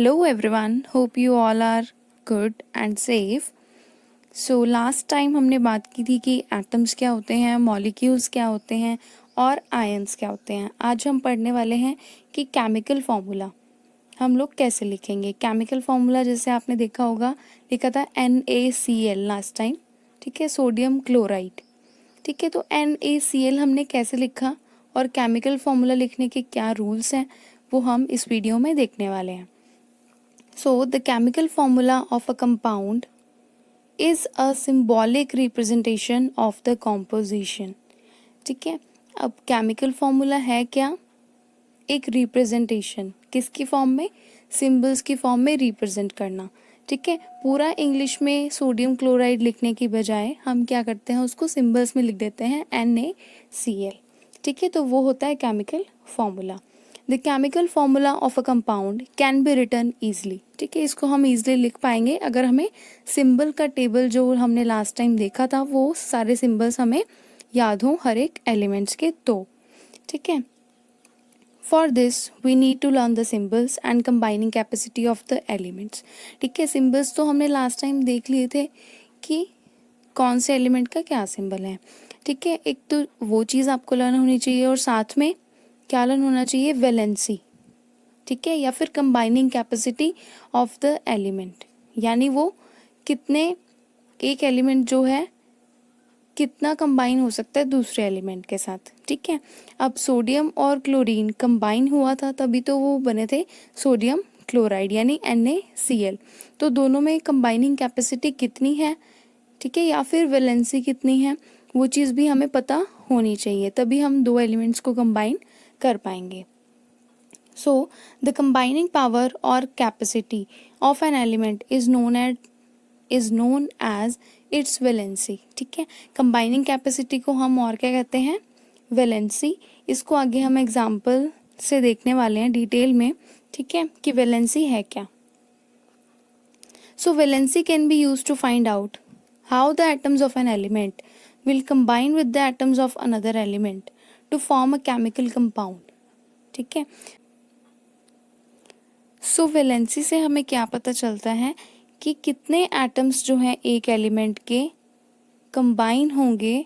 Hello everyone, hope you all are good and safe. So last time हमने बात की थी कि एटम्स क्या होते हैं, मॉलिक्यूल्स क्या होते हैं और आयंस क्या होते हैं. आज हम पढ़ने वाले हैं कि केमिकल फार्मूला हम लोग कैसे लिखेंगे. केमिकल फार्मूला जैसे आपने देखा होगा, लिखा था NaCl लास्ट टाइम. ठीक है, सोडियम क्लोराइड. ठीक है, तो NaCl हमने कैसे लिखा और केमिकल फार्मूला लिखने के क्या रूल्स हैं वो हम इस वीडियो में देखने वाले हैं. So, the chemical formula of a compound is a symbolic representation of the composition. ठीक है, अब केमिकल फार्मूला है क्या? एक रिप्रेजेंटेशन. किसकी फॉर्म में? सिंबल्स की फॉर्म में रिप्रेजेंट करना. ठीक है, पूरा इंग्लिश में सोडियम क्लोराइड लिखने की बजाय हम क्या करते हैं, उसको सिंबल्स में लिख देते हैं NaCl. ठीक है, तो वो होता है chemical formula. The chemical formula of a compound can be written easily. ठीक है, इसको हम ईजिली लिख पाएंगे अगर हमें सिंबल का टेबल जो हमने लास्ट टाइम देखा था वो सारे सिंबल्स हमें याद हो हर एक एलिमेंट्स के. तो ठीक है, for this we need to learn the symbols and combining capacity of the elements. ठीक है, सिंबल्स तो हमने लास्ट टाइम देख लिए थे कि कौन से एलिमेंट का क्या सिंबल है. ठीक है, एक तो वो चीज़ आपको लर्न होनी चाहिए और साथ में क्या लर्न होना चाहिए, वैलेंसी. ठीक है, या फिर combining capacity of the element, यानी वो कितने, एक एलिमेंट जो है कितना कंबाइन हो सकता है दूसरे एलिमेंट के साथ. ठीक है, अब सोडियम और क्लोरीन कंबाइन हुआ था तभी तो वो बने थे सोडियम क्लोराइड यानी NaCl. तो दोनों में कंबाइनिंग कैपेसिटी कितनी है, ठीक है, या फिर वैलेंसी कितनी है, वो चीज़ भी हमें पता होनी चाहिए, तभी हम दो एलिमेंट्स को कंबाइन कर पाएंगे. So, the combining power or capacity of an element is known as its valency. ठीक है, combining capacity को हम और क्या कहते हैं, valency. इसको आगे हम एग्जाम्पल से देखने वाले हैं डिटेल में. ठीक है, कि valency है क्या. So, valency can be used to find out how the atoms of an element will combine with the atoms of another element to form a chemical compound. ठीक है, सो वैलेंसी से हमें क्या पता चलता है कि कितने एटम्स जो हैं एक एलिमेंट के कंबाइन होंगे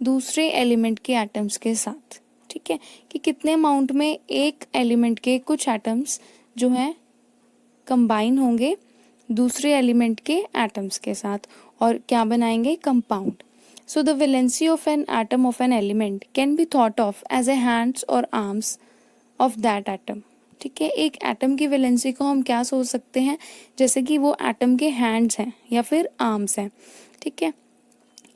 दूसरे एलिमेंट के एटम्स के साथ. ठीक है, कि कितने अमाउंट में एक एलिमेंट के कुछ एटम्स जो हैं कंबाइन होंगे दूसरे एलिमेंट के एटम्स के साथ और क्या बनाएंगे, compound. So the valency of an atom of an element can be thought of as a hands और आर्म्स ऑफ दैट एटम. ठीक है, एक एटम की वैलेंसी को हम क्या सोच सकते हैं, जैसे कि वो एटम के हैंड्स हैं या फिर आर्म्स हैं. ठीक है,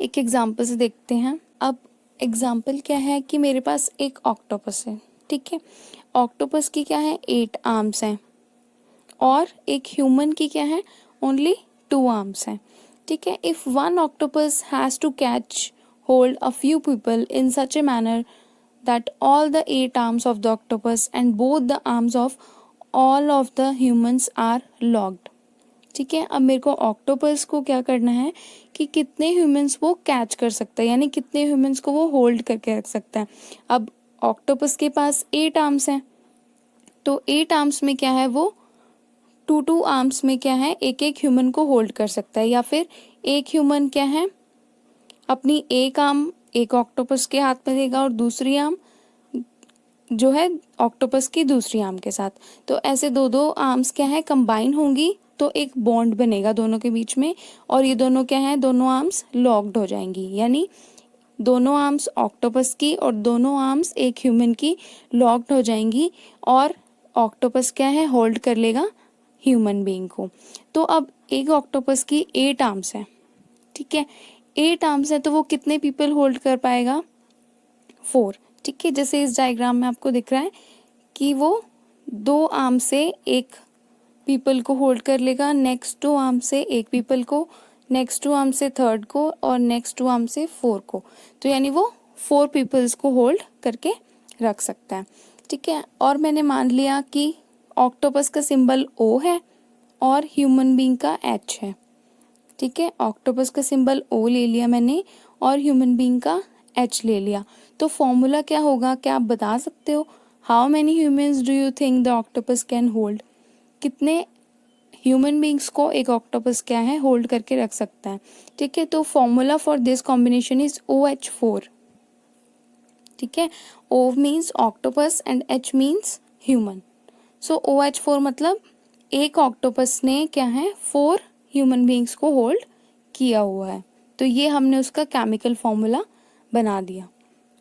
एक एग्जांपल से देखते हैं. अब एग्जांपल क्या है कि मेरे पास एक ऑक्टोपस है. ठीक है, ऑक्टोपस की क्या है, 8 आर्म्स हैं और एक ह्यूमन की क्या है, ओनली 2 आर्म्स हैं. ठीक है, if one octopus has to catch hold a few people in such a manner that all the 8 arms of the octopus and both the arms of all of the humans are locked. ठीक है, अब मेरे को octopus को क्या करना है कि कितने ह्यूमंस वो कैच कर सकता है, यानी कितने ह्यूमंस को वो होल्ड करके रख सकता है. अब ऑक्टोपस के पास 8 आर्म्स हैं, तो 8 आर्म्स में क्या है, वो 2 आर्म्स में क्या है, एक एक ह्यूमन को होल्ड कर सकता है. या फिर एक ह्यूमन क्या है, अपनी एक आर्म एक ऑक्टोपस के हाथ में देगा और दूसरी आर्म जो है ऑक्टोपस की दूसरी आर्म के साथ. तो ऐसे दो आर्म्स क्या है, कंबाइन होंगी तो एक बॉन्ड बनेगा दोनों के बीच में और ये दोनों क्या है, दोनों आर्म्स लॉक्ड हो जाएंगी, यानी दोनों आर्म्स ऑक्टोपस की और दोनों आर्म्स एक ह्यूमन की लॉक्ड हो जाएंगी और ऑक्टोपस क्या है, होल्ड कर लेगा ह्यूमन बीइंग को. तो अब एक ऑक्टोपस की 8 आर्म्स है. ठीक है, 8 आर्म्स है तो वो कितने पीपल होल्ड कर पाएगा, 4. ठीक है, जैसे इस डायग्राम में आपको दिख रहा है कि वो 2 आर्म से एक पीपल को होल्ड कर लेगा, नेक्स्ट 2 आर्म से एक पीपल को, नेक्स्ट 2 आर्म से थर्ड को और नेक्स्ट 2 आर्म से 4 को. तो यानी वो 4 पीपल्स को होल्ड करके रख सकता है. ठीक है, और मैंने मान लिया कि ऑक्टोपस का सिंबल O है और ह्यूमन बीइंग का H है. ठीक है, ऑक्टोपस का सिंबल O ले लिया मैंने और ह्यूमन बीइंग का H ले लिया. तो फॉर्मूला क्या होगा, क्या आप बता सकते हो, how many humans do you think the octopus can hold, कितने ह्यूमन बींग्स को एक ऑक्टोपस क्या है, होल्ड करके रख सकता है। ठीक है, तो formula for this combination is OH4। ठीक है, O means octopus and H means human. So OH4 मतलब एक ऑक्टोपस ने क्या है 4 ह्यूमन बींग्स को होल्ड किया हुआ है, तो ये हमने उसका केमिकल फॉर्मूला बना दिया।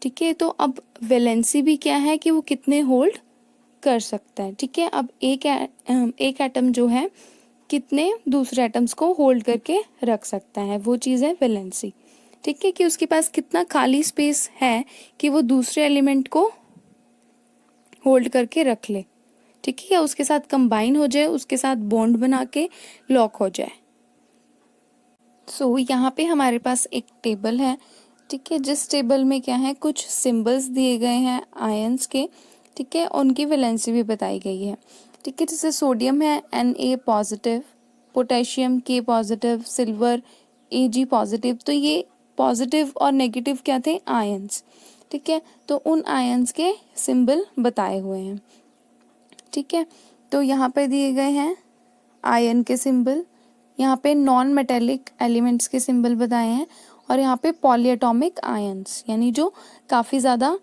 ठीक है, तो अब वैलेंसी भी क्या है कि वो कितने होल्ड कर सकता है। ठीक है, अब एक एटम जो है कितने दूसरे एटम्स को होल्ड करके रख सकता है, वो चीज़ है वैलेंसी। ठीक है, कि उसके पास कितना खाली स्पेस है कि वो दूसरे एलिमेंट को होल्ड करके रख ले। ठीक है, या उसके साथ कंबाइन हो जाए, उसके साथ बॉन्ड बना के लॉक हो जाए। सो यहाँ पे हमारे पास एक टेबल है। ठीक है, जिस टेबल में क्या है कुछ सिंबल्स दिए गए हैं आयंस के। ठीक है, उनकी वैलेंसी भी बताई गई है। ठीक है, जैसे सोडियम है Na positive, potassium K positive, silver Ag positive. तो ये पॉजिटिव और नेगेटिव क्या थे, आयंस। ठीक है, तो उन आयंस के सिंबल बताए हुए हैं। ठीक है, तो यहाँ पे दिए गए हैं आयन के सिंबल, यहाँ पे नॉन मेटेलिक एलिमेंट्स के सिंबल बताए हैं, और यहाँ पे पॉलीएटॉमिक आयंस यानी जो काफ़ी ज़्यादा,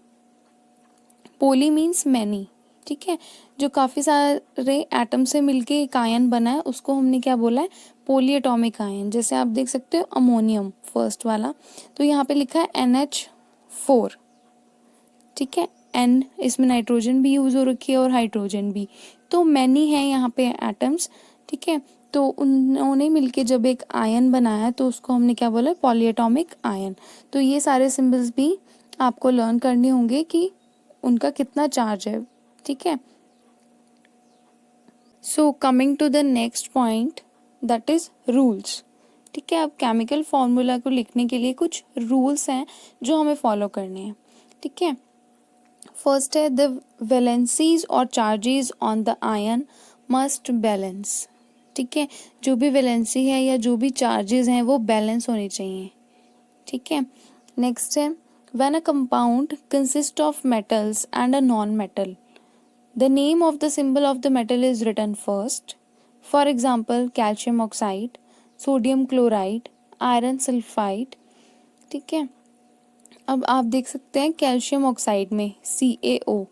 पोली मीन्स मैनी। ठीक है, जो काफ़ी सारे एटम से मिलके एक आयन बना है उसको हमने क्या बोला है, पॉलीएटॉमिक आयन। जैसे आप देख सकते हो अमोनियम फर्स्ट वाला, तो यहाँ पे लिखा है NH4। ठीक है, N इसमें नाइट्रोजन भी यूज़ हो रखी है और हाइड्रोजन भी, तो मैनी है यहाँ पे एटम्स। ठीक है, तो उन्होंने मिलके जब एक आयन बनाया तो उसको हमने क्या बोला, पॉलीएटॉमिक आयन। तो ये सारे सिंबल्स भी आपको लर्न करने होंगे कि उनका कितना चार्ज है। ठीक है, so coming to the next point, that is rules. ठीक है, अब केमिकल फॉर्मूला को लिखने के लिए कुछ रूल्स हैं जो हमें फॉलो करने हैं। ठीक है, फर्स्ट है द वैलेंसीज और charges on the ion must balance. ठीक है, जो भी वैलेंसी है या जो भी चार्जेस हैं वो बैलेंस होने चाहिए। ठीक है, नेक्स्ट है when a compound consist of metals and a non metal, the name of the symbol of the metal is written first. For example calcium oxide, sodium chloride, iron sulphide. ठीक है, अब आप देख सकते हैं कैल्शियम ऑक्साइड में CaO,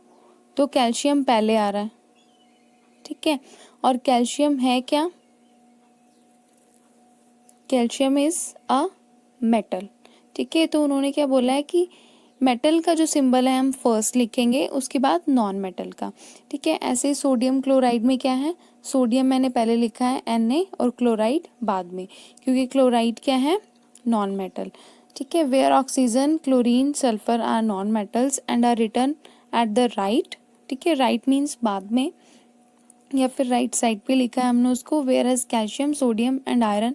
तो calcium पहले आ रहा है। ठीक है, और कैल्शियम है क्या, कैल्शियम इज अ मेटल। ठीक है, तो उन्होंने क्या बोला है कि मेटल का जो सिंबल है हम फर्स्ट लिखेंगे, उसके बाद नॉन मेटल का। ठीक है, ऐसे सोडियम क्लोराइड में क्या है, सोडियम मैंने पहले लिखा है Na और क्लोराइड बाद में, क्योंकि क्लोराइड क्या है, नॉन मेटल। ठीक है, where oxygen, chlorine, sulphur are non metals and are written at the right. ठीक है, राइट मीन्स बाद में या फिर राइट साइड पे लिखा है हमने उसको, whereas calcium, sodium and iron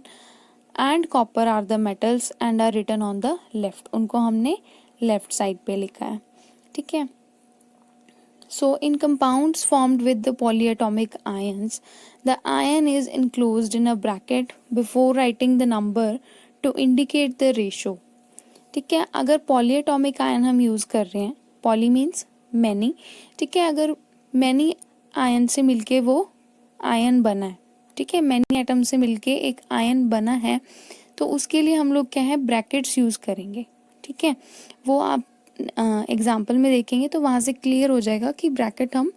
and copper are the metals and are written on the left, उनको हमने लेफ्ट साइड पे लिखा है। ठीक है, so in compounds formed with the polyatomic ions, the ion is enclosed in a bracket before writing the number to indicate the ratio. ठीक है, अगर पॉलीएटॉमिक आयन हम यूज़ कर रहे हैं, पॉली मीन्स मैनी। ठीक है, अगर मैनी आयन से मिलके वो आयन बना है, ठीक है, मैनी एटम से मिलके एक आयन बना है, तो उसके लिए हम लोग क्या है, ब्रैकेट्स यूज़ करेंगे। ठीक है, वो आप एग्जाम्पल में देखेंगे तो वहाँ से क्लियर हो जाएगा कि ब्रैकेट हम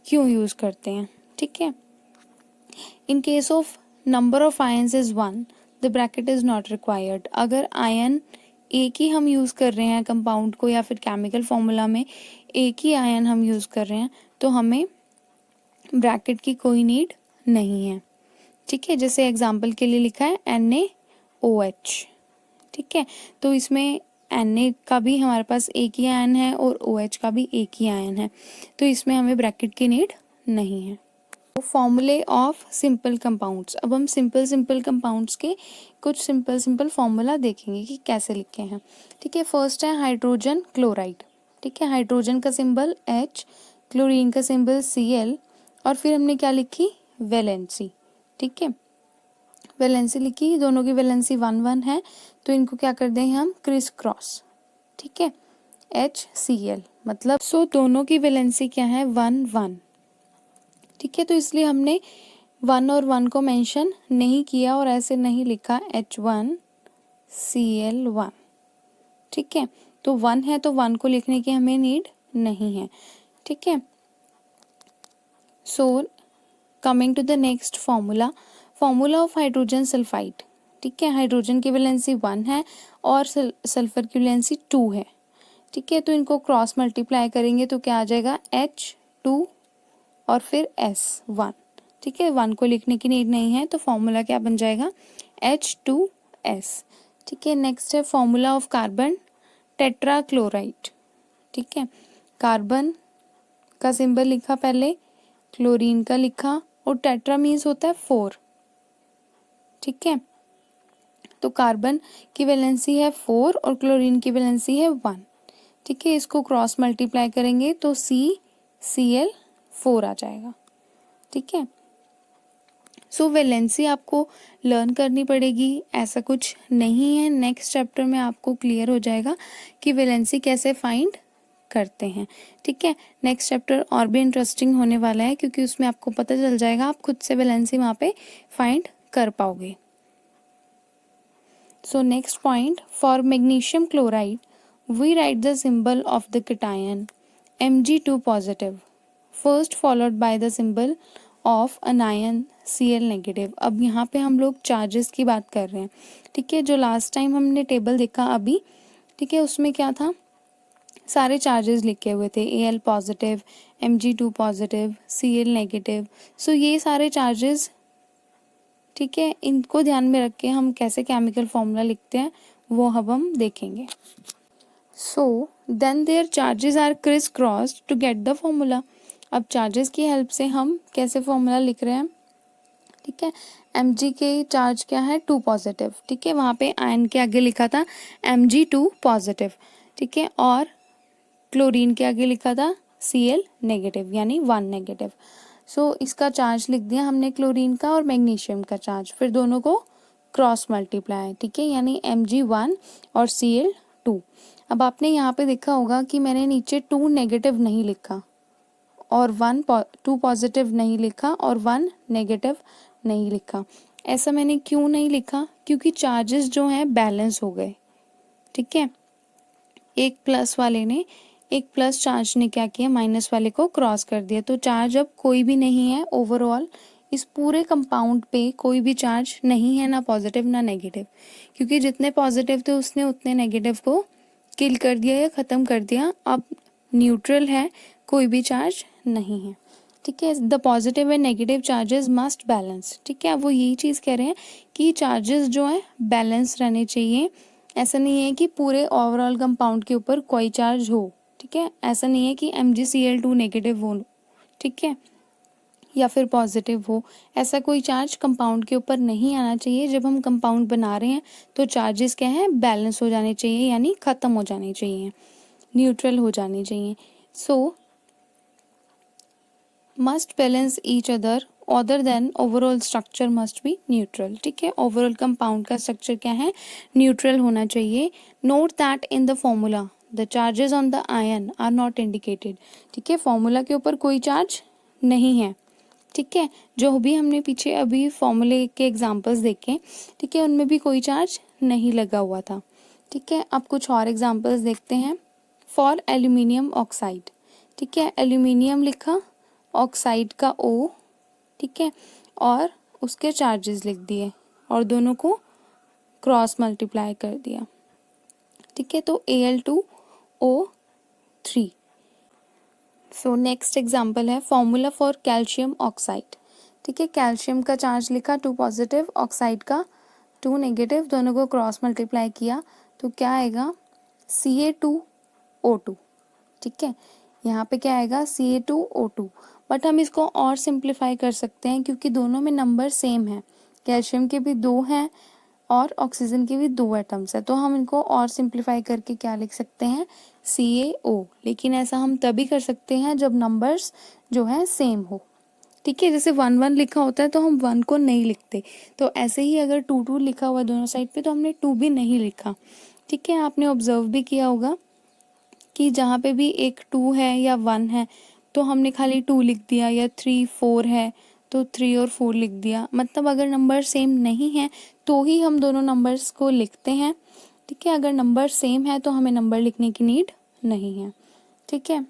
क्यों यूज़ करते हैं। ठीक है, in case of number of ions is 1, the bracket is not required. अगर आयन एक ही हम यूज़ कर रहे हैं कंपाउंड को, या फिर केमिकल फॉर्मूला में एक ही आयन हम यूज़ कर रहे हैं, तो हमें ब्रैकेट की कोई नीड नहीं है। ठीक है, जैसे एग्जाम्पल के लिए लिखा है NaOH। ठीक है, तो इसमें Na का भी हमारे पास एक ही आयन है और OH का भी एक ही आयन है, तो इसमें हमें ब्रैकेट की नीड नहीं है। फॉर्मूले ऑफ सिंपल कंपाउंड्स, अब हम सिंपल कंपाउंड्स के कुछ सिंपल फॉर्मूला देखेंगे कि कैसे लिखे हैं। ठीक है, फर्स्ट है हाइड्रोजन क्लोराइड। ठीक है, हाइड्रोजन का सिंबल H, क्लोरीन का सिंबल Cl, और फिर हमने क्या लिखी, वैलेंसी। ठीक है, वैलेंसी लिखी, दोनों की वैलेंसी 1 1 है, तो इनको क्या कर देंगे हम, क्रिस क्रॉस। ठीक है, HCl मतलब दोनों की वैलेंसी क्या है, 1 1। ठीक है, तो इसलिए हमने 1 और 1 को मेंशन नहीं किया और ऐसे नहीं लिखा H1Cl1, ठीक है। तो 1 है तो 1 को लिखने की हमें नीड नहीं है, ठीक है। So coming to the next formula, formula of hydrogen sulphide, ठीक है। हाइड्रोजन की वैलेंसी 1 है और सल्फर की वैलेंसी 2 है, ठीक है। तो इनको क्रॉस मल्टीप्लाई करेंगे तो क्या आ जाएगा H2 और फिर S1, ठीक है। 1 को लिखने की नीड नहीं है तो फॉर्मूला क्या बन जाएगा H2S, ठीक है। नेक्स्ट है फॉर्मूला ऑफ कार्बन टेट्राक्लोराइड, ठीक है। कार्बन का सिंबल लिखा पहले, क्लोरीन का लिखा और टेट्रा मीन्स होता है 4, ठीक है। तो कार्बन की वैलेंसी है 4 और क्लोरीन की वैलेंसी है 1, ठीक है। इसको क्रॉस मल्टीप्लाई करेंगे तो CCl4 आ जाएगा, ठीक है। सो वैलेंसी आपको लर्न करनी पड़ेगी, ऐसा कुछ नहीं है। नेक्स्ट चैप्टर में आपको क्लियर हो जाएगा कि वैलेंसी कैसे फाइंड करते हैं, ठीक है। नेक्स्ट चैप्टर और भी इंटरेस्टिंग होने वाला है क्योंकि उसमें आपको पता चल जाएगा, आप खुद से वैलेंसी वहाँ पे फाइंड कर पाओगे। So next point, for magnesium chloride we write the symbol of the cation Mg2 positive first followed by the symbol of anion Cl negative. अब यहाँ पे हम लोग चार्जेस की बात कर रहे हैं, ठीक है। जो लास्ट टाइम हमने टेबल देखा अभी, ठीक है, उसमें क्या था, सारे चार्जेस लिखे हुए थे, Al positive, Mg2 positive, Cl negative. So ये सारे चार्जेस, ठीक है, इनको ध्यान में रख के हम कैसे केमिकल फॉर्मूला लिखते हैं वो अब हम देखेंगे। So then their charges are criss cross to get the formula. अब चार्जेस की हेल्प से हम कैसे फॉर्मूला लिख रहे हैं, ठीक है। Mg के चार्ज क्या है 2 पॉजिटिव, ठीक है। वहाँ पे आयन के आगे लिखा था Mg2 पॉजिटिव, ठीक है। और क्लोरीन के आगे लिखा था Cl नेगेटिव यानी 1 नेगेटिव। सो इसका चार्ज लिख दिया हमने क्लोरीन का और मैग्नीशियम का चार्ज, फिर दोनों को क्रॉस मल्टीप्लाई, ठीक है, यानी Mg1 और Cl2। अब आपने यहाँ पे देखा होगा कि मैंने नीचे 2 नेगेटिव नहीं लिखा और 2 पॉजिटिव नहीं लिखा और 1 नेगेटिव नहीं लिखा। ऐसा मैंने क्यों नहीं लिखा, क्योंकि चार्जेस जो हैं बैलेंस हो गए, ठीक है। एक प्लस चार्ज ने क्या किया, माइनस वाले को क्रॉस कर दिया, तो चार्ज अब कोई भी नहीं है ओवरऑल। इस पूरे कंपाउंड पे कोई भी चार्ज नहीं है, ना पॉजिटिव ना नेगेटिव, क्योंकि जितने पॉजिटिव थे उसने उतने नेगेटिव को किल कर दिया या ख़त्म कर दिया। अब न्यूट्रल है, कोई भी चार्ज नहीं है, ठीक है। The positive and negative charges must balance, ठीक है। वो यही चीज़ कह रहे हैं कि चार्जेस जो है बैलेंस रहने चाहिए। ऐसा नहीं है कि पूरे ओवरऑल कंपाउंड के ऊपर कोई चार्ज हो, ठीक है। ऐसा नहीं है कि MgCl2 नेगेटिव हो, ठीक है, या फिर पॉजिटिव हो। ऐसा कोई चार्ज कंपाउंड के ऊपर नहीं आना चाहिए। जब हम कंपाउंड बना रहे हैं तो चार्जेस क्या हैं, बैलेंस हो जाने चाहिए, यानी ख़त्म हो जाने चाहिए, न्यूट्रल हो जाने चाहिए। सो must balance each other than overall structure must be neutral, ठीक है। ओवरऑल कंपाउंड का स्ट्रक्चर क्या है, न्यूट्रल होना चाहिए। Note that in the formula the charges on the ion are not indicated, ठीक है। फॉर्मूला के ऊपर कोई चार्ज नहीं है, ठीक है। जो भी हमने पीछे अभी फॉर्मूले के एग्जांपल्स देखे, ठीक है, उनमें भी कोई चार्ज नहीं लगा हुआ था, ठीक है। अब कुछ और एग्जांपल्स देखते हैं। फॉर एल्यूमिनियम ऑक्साइड, ठीक है, एल्यूमिनियम लिखा, ऑक्साइड का O, ठीक है, और उसके चार्जेस लिख दिए और दोनों को क्रॉस मल्टीप्लाई कर दिया, ठीक है। तो Al2O3। सो नेक्स्ट एग्जांपल है फॉर्मूला फॉर कैल्शियम ऑक्साइड, ठीक है। कैल्शियम का चार्ज लिखा 2 पॉजिटिव, ऑक्साइड का 2 नेगेटिव, दोनों को क्रॉस मल्टीप्लाई किया तो क्या आएगा Ca2O2, ठीक है। यहाँ पे क्या आएगा Ca2O2, बट हम इसको और सिंप्लीफाई कर सकते हैं क्योंकि दोनों में नंबर सेम है। कैल्शियम के भी 2 हैं और ऑक्सीजन के भी 2 एटम्स है, तो हम इनको और सिंप्लीफाई करके क्या लिख सकते हैं CaO। लेकिन ऐसा हम तभी कर सकते हैं जब नंबर्स जो है सेम हो, ठीक है। जैसे 1 1 लिखा होता है तो हम 1 को नहीं लिखते, तो ऐसे ही अगर 2 2 लिखा हुआ दोनों साइड पे तो हमने 2 भी नहीं लिखा, ठीक है। आपने ऑब्जर्व भी किया होगा कि जहाँ पे भी एक 2 है या 1 है तो हमने खाली 2 लिख दिया, या 3 4 है तो 3 और 4 लिख दिया। मतलब अगर नंबर सेम नहीं है तो ही हम दोनों नंबर्स को लिखते हैं, ठीक है। अगर नंबर सेम है तो हमें नंबर लिखने की नीड नहीं है, ठीक है।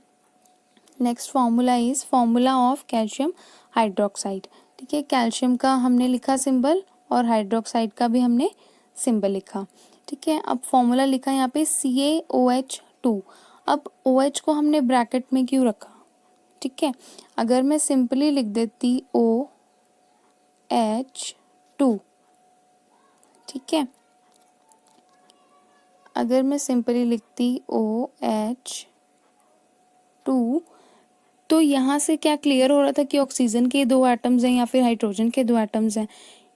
Next formula is formula of calcium hydroxide, ठीक है। कैल्शियम का हमने लिखा सिंबल और हाइड्रोक्साइड का भी हमने सिंबल लिखा, ठीक है। अब फॉर्मूला लिखा यहाँ पे CaOH2। अब OH को हमने ब्रैकेट में क्यों रखा, ठीक है। अगर मैं सिंपली लिख देती OH2, ठीक है, अगर मैं सिंपली लिखती OH2 तो यहाँ से क्या क्लियर हो रहा था कि ऑक्सीजन के 2 एटम्स हैं या फिर हाइड्रोजन के 2 एटम्स हैं।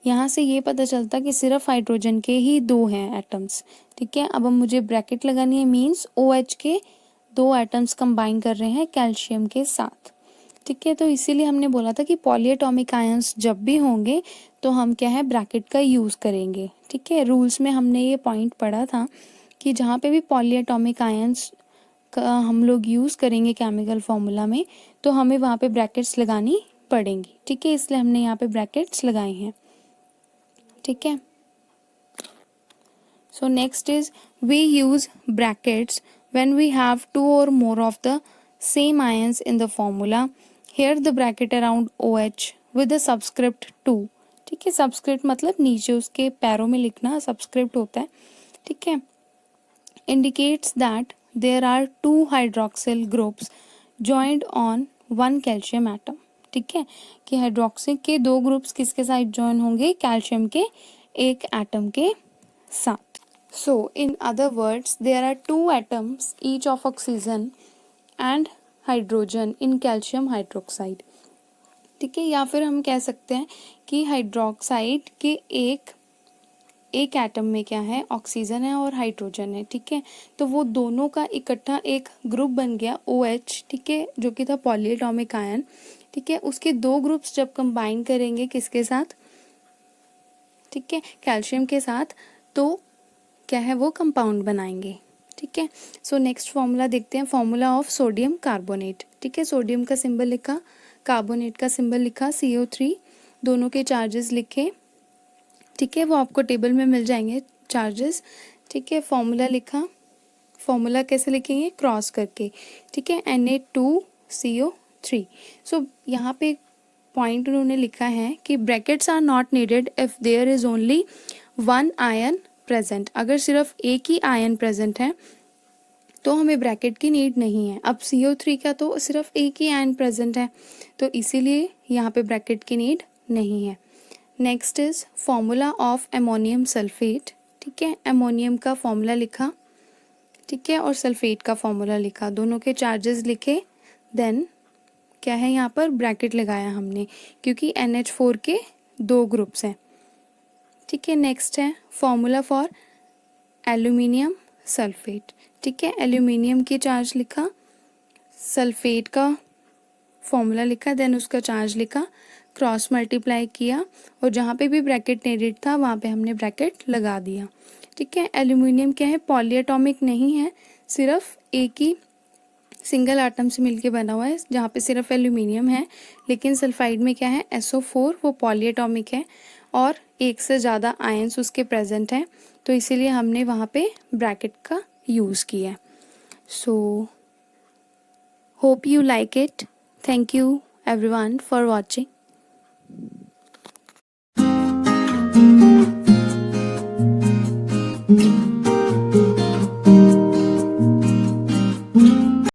यहाँ से ये पता चलता कि सिर्फ हाइड्रोजन के ही 2 हैं एटम्स, ठीक है। अब मुझे ब्रैकेट लगानी है, मीन्स OH के 2 एटम्स कंबाइन कर रहे हैं कैल्शियम के साथ, ठीक है। तो इसीलिए हमने बोला था कि पॉलीएटॉमिक आयंस जब भी होंगे तो हम क्या है ब्रैकेट का यूज़ करेंगे, ठीक है। रूल्स में हमने ये पॉइंट पढ़ा था कि जहाँ पे भी पॉलीएटॉमिक आयंस का हम लोग यूज़ करेंगे केमिकल फॉर्मूला में तो हमें वहाँ पे ब्रैकेट्स लगानी पड़ेंगी, ठीक है। इसलिए हमने यहाँ पे ब्रैकेट्स लगाए हैं, ठीक है। So next is we use brackets when we have 2 or more of the same ions in the formula. Here the bracket around OH with the subscript 2, ठीक है। सबस्क्रिप्ट मतलब नीचे उसके पैरों में लिखना सबस्क्रिप्ट होता है, ठीक है। indicates that there are 2 hydroxyl groups joined on 1 calcium atom, ठीक है। कि हाइड्रोक्सिल के 2 ग्रुप्स किसके साथ ज्वाइन होंगे, कैल्शियम के एक एटम के साथ। So in other words there are 2 atoms each of oxygen and hydrogen in calcium hydroxide, ठीक है। या फिर हम कह सकते हैं कि हाइड्रोक्साइड के एक एटम में क्या है, ऑक्सीजन है और हाइड्रोजन है, ठीक है। तो वो दोनों का इकट्ठा एक ग्रुप बन गया OH, ठीक है, जो कि था पॉलीएटॉमिक आयन, ठीक है। उसके 2 ग्रुप्स जब कंबाइन करेंगे किसके साथ, ठीक है, कैल्शियम के साथ, तो क्या है वो कंपाउंड बनाएंगे, ठीक है। सो नेक्स्ट फॉर्मूला देखते हैं, फॉर्मूला ऑफ सोडियम कार्बोनेट, ठीक है। सोडियम का सिंबल लिखा, कार्बोनेट का सिंबल लिखा, CO3, दोनों के चार्जेस लिखे, ठीक है। वो आपको टेबल में मिल जाएंगे चार्जेस, ठीक है। फॉर्मूला लिखा, फॉर्मूला कैसे लिखेंगे, क्रॉस करके, ठीक है, Na2CO3। सो यहाँ पे पॉइंट उन्होंने लिखा है कि brackets are not needed if there is only 1 ion present. अगर सिर्फ एक ही आयन प्रेजेंट है तो हमें ब्रैकेट की नीड नहीं है। अब CO3 का तो सिर्फ एक ही आयन प्रेजेंट है तो इसीलिए यहाँ पे ब्रैकेट की नीड नहीं है। Next is formula of ammonium sulphate, ठीक है। अमोनियम का फॉर्मूला लिखा, ठीक है, और सल्फेट का फॉर्मूला लिखा, दोनों के चार्जेस लिखे, देन क्या है यहाँ पर ब्रैकेट लगाया हमने क्योंकि NH4 के 2 ग्रुप्स हैं, ठीक है। नेक्स्ट है फॉर्मूला फॉर एल्यूमिनियम सल्फेट, ठीक है। एल्यूमिनियम की चार्ज लिखा, सल्फेट का फॉर्मूला लिखा, देन उसका चार्ज लिखा, क्रॉस मल्टीप्लाई किया और जहाँ पे भी ब्रैकेट नीडेड था वहाँ पे हमने ब्रैकेट लगा दिया, ठीक है। एल्यूमिनियम क्या है, पॉलीएटॉमिक नहीं है, सिर्फ एक ही सिंगल आटम से मिलके बना हुआ है जहाँ पे सिर्फ एल्यूमिनियम है। लेकिन सल्फाइड में क्या है, SO4, वो पॉलीएटॉमिक है और एक से ज़्यादा आयंस उसके प्रेजेंट हैं, तो इसीलिए हमने वहाँ पे ब्रैकेट का यूज़ किया। So hope you like it. Thank you everyone for watching.